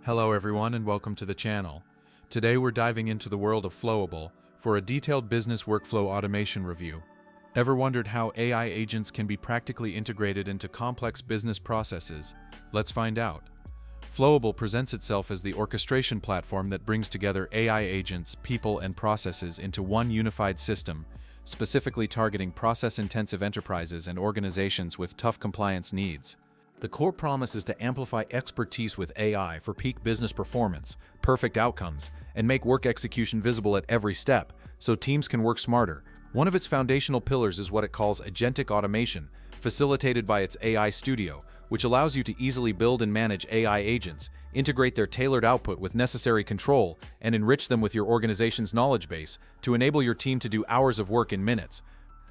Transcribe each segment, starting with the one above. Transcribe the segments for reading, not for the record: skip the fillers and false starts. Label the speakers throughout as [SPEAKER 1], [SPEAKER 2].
[SPEAKER 1] Hello everyone and welcome to the channel. Today we're diving into the world of Flowable for a detailed business workflow automation review. Ever wondered how AI agents can be practically integrated into complex business processes? Let's find out. Flowable presents itself as the orchestration platform that brings together AI agents, people, and processes into one unified system, specifically targeting process-intensive enterprises and organizations with tough compliance needs. The core promise is to amplify expertise with AI for peak business performance, perfect outcomes, and make work execution visible at every step, so teams can work smarter. One of its foundational pillars is what it calls agentic automation, facilitated by its AI Studio, which allows you to easily build and manage AI agents, integrate their tailored output with necessary control, and enrich them with your organization's knowledge base to enable your team to do hours of work in minutes.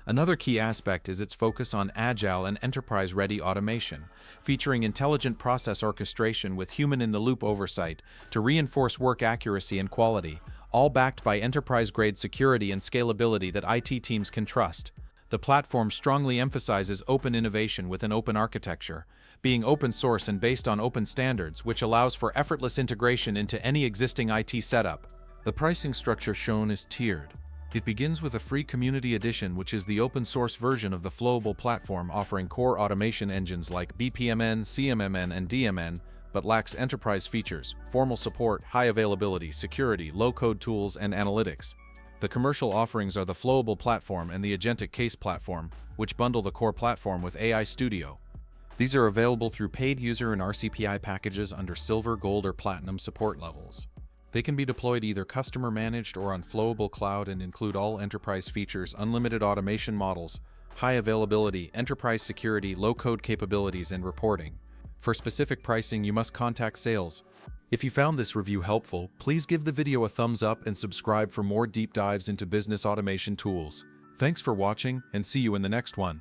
[SPEAKER 1] Another key aspect is its focus on agile and enterprise-ready automation, featuring intelligent process orchestration with human-in-the-loop oversight to reinforce work accuracy and quality, all backed by enterprise-grade security and scalability that IT teams can trust. The platform strongly emphasizes open innovation with an open architecture, being open source and based on open standards, which allows for effortless integration into any existing IT setup. The pricing structure shown is tiered. It begins with a free community edition, which is the open-source version of the Flowable platform, offering core automation engines like BPMN, CMMN, and DMN, but lacks enterprise features, formal support, high availability, security, low-code tools, and analytics. The commercial offerings are the Flowable platform and the Agentic Case platform, which bundle the core platform with AI Studio. These are available through paid user and RCPI packages under Silver, Gold, or Platinum support levels. They can be deployed either customer-managed or on Flowable Cloud and include all enterprise features, unlimited automation models, high availability, enterprise security, low-code capabilities, and reporting. For specific pricing, you must contact sales. If you found this review helpful, please give the video a thumbs up and subscribe for more deep dives into business automation tools. Thanks for watching, and see you in the next one.